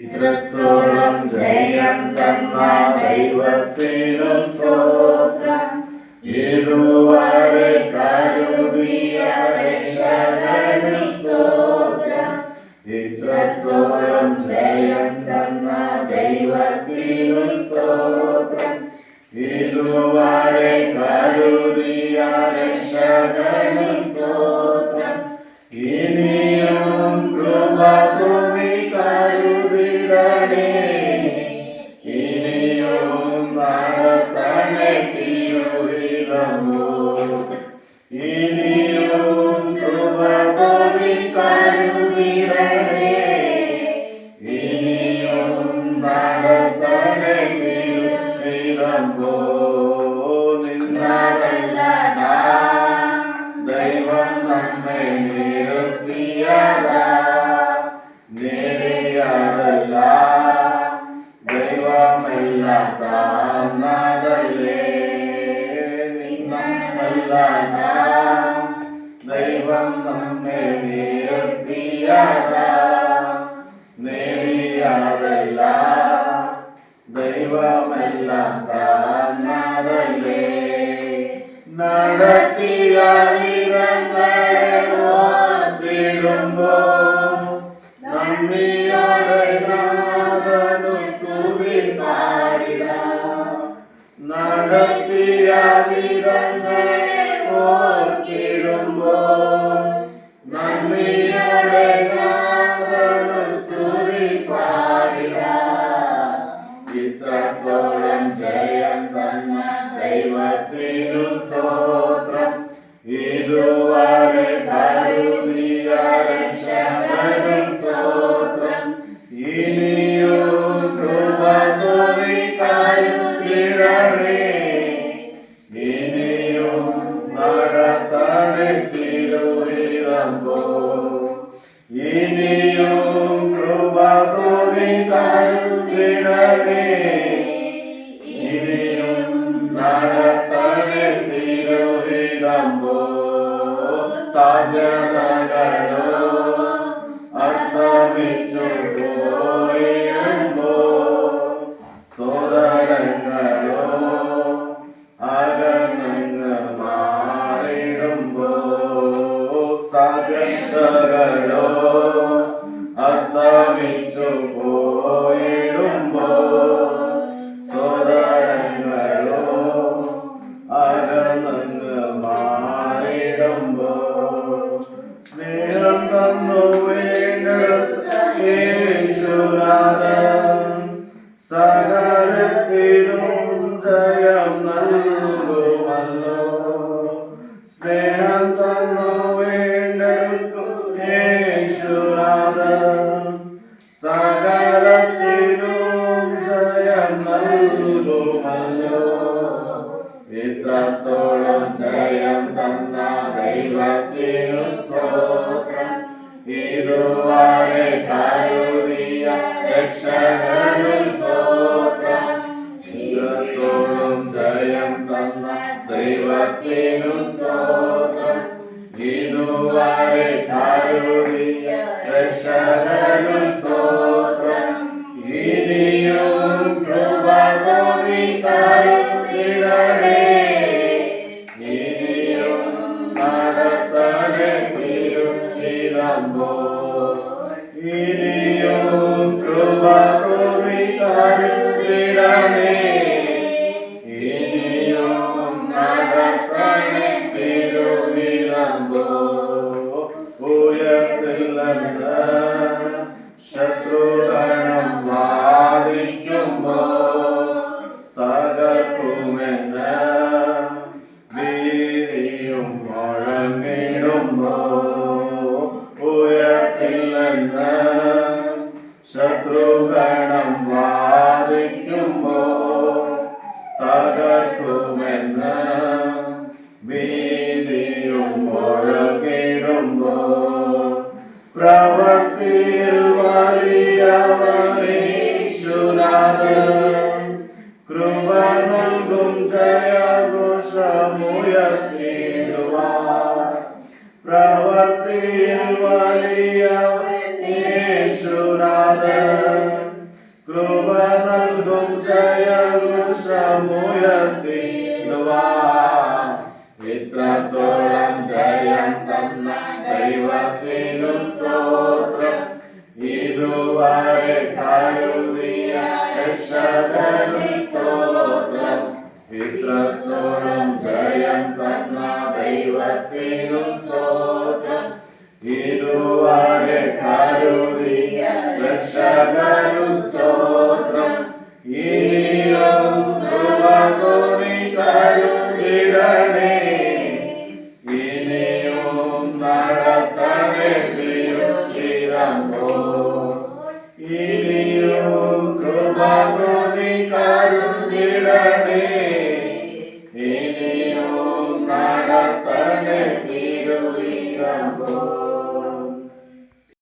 ഇത്രത്തോളം ജയം തന്ന ദൈവത്തിനു സ്തോത്രം. ഇതുവരെ കരുതിയ രക്ഷകനു സ്തോത്രം. ഇത്രത്തോളം ജയം തന്ന ദൈവത്തിനു സ്തോത്രം. ഇതുവരെ കരുതിയ രക്ഷകനു സ്തോത്രം. ഇനിയും കൃപ തൂകി കരുതിടണേ. ഇനിയും നടത്തണേ തിരുഹിതമോ. ഇനിയും കൃപ തൂകി കരുതിടണേ. ഇനിയും നടത്തണേ തിരുഹിതമോ. നിന്നതല്ല ദൈവം നമ്മെ നിർത്തിയതാ. നേരിയതല്ല ദൈവമെല്ലാം താന്നതല്ലേ. നിന്നതല്ല ദൈവം നമ്മെ നിർത്തിയതാ. നേരിയതല്ല ദൈവമെല്ലാം താന്നതല്ലേ. നടത്തിയ വിധങ്ങളെ ഓർത്തിടുമ്പോ നന്ദിയോടെ നാഥനു സ്തുതി പാടിടാം. നടത്തിയ വിധങ്ങളെ ഓർത്തിടുമ്പോ നന്ദിയോടെ നാഥനു സ്തുതി പാടിടാം. ഇത്രത്തോളം ജയം തന്ന ദൈവത്തിനു സ്തോത്രം. ഇതുവരെ കരുതിയ രക്ഷകനു സ്തോത്രം. ഇനിയും കൃപ തൂകി കരുതിടണേ. ഇനിയും നടത്തണേ തിരുഹിതമോ. ഇനിയും കൃപ തൂകി കരുതിടണേ. ഇനിയും നടത്തണേ തിരുഹിതമോ. സാധ്യതകളോ അസ്തമിച്ചു പോയിരുമ്പോ സോദരങ്ങളോ അകന്നങ്ങ് മാറിടുമ്പോ. സാധ്യതകളോ അസ്തമിച്ചു പോയിടുമ്പോ സോദരങ്ങളോ അകന്നങ്ങ് മാറിടുമ്പോ. സ്നേഹം തന്നു വീണ്ടെടുത്ത യേശുനാഥൻ സകലത്തിനും ജയം നൽകുമല്ലോ. സ്നേഹം തന്നു വീണ്ടെടുക്കും യേശുനാഥൻ സകലത്തിനും ജയം നൽകുമല്ലോ. ഇത്രത്തോളം ജയം തന്ന ദൈവത്തിനു സ്തോത്രം. ഇതുവരെ കരുതിയ രക്ഷകനു സ്തോത്രം. ഇത്രത്തോളം ജയം തന്ന ദൈവത്തിനു സ്തോത്രം. ഇതുവരെ കരുതിയ രക്ഷകനു സ്തോത്രം. ഇനിയും കൃപ തൂകി കരുതിടണേ. ഇനിയും നടത്തണേ തിരുഹിതമോ. ഇനിയും കൃപ തൂകി കരുതിടണേ. ഇനിയും നടത്തണേ തിരുഹിതമോ. ഉയർത്തില്ലെന്ന് ശത്രുഗണം വാദിക്കുമ്പോ തകർക്കുമെന്ന് ഭീതിയും മുഴങ്ങിടുമ്പോ. ഉയർത്തില്ലെന്ന് ശത്രുഗണം വാദിക്കുമ്പോ തകർക്കുമെന്ന് ഭീതിയും മുഴങ്ങിടുമ്പോ. പ്രവൃത്തിയിൽ വലിയവനീശുനാഥൻ കൃപ നൽകും ജയഘോഷമുയർത്തിടുവാൻ. പ്രവൃത്തിയിൽ വലിയവനീശുനാഥൻ കൃപ നൽകും ജയവൃക്ഷമുയർത്തിടുവാൻ. ഇത്രത്തോളം ജയം തന്ന ദൈവത്തിനു സ്തോത്രം. ഇതുവരെ കരുതിയ രക്ഷകനു സ്തോത്രം. ഇത്രത്തോളം ജയം തന്ന ദൈവത്തിനു സ്തോത്രം. ഇതുവരെ കരുതിയ രക്ഷകനു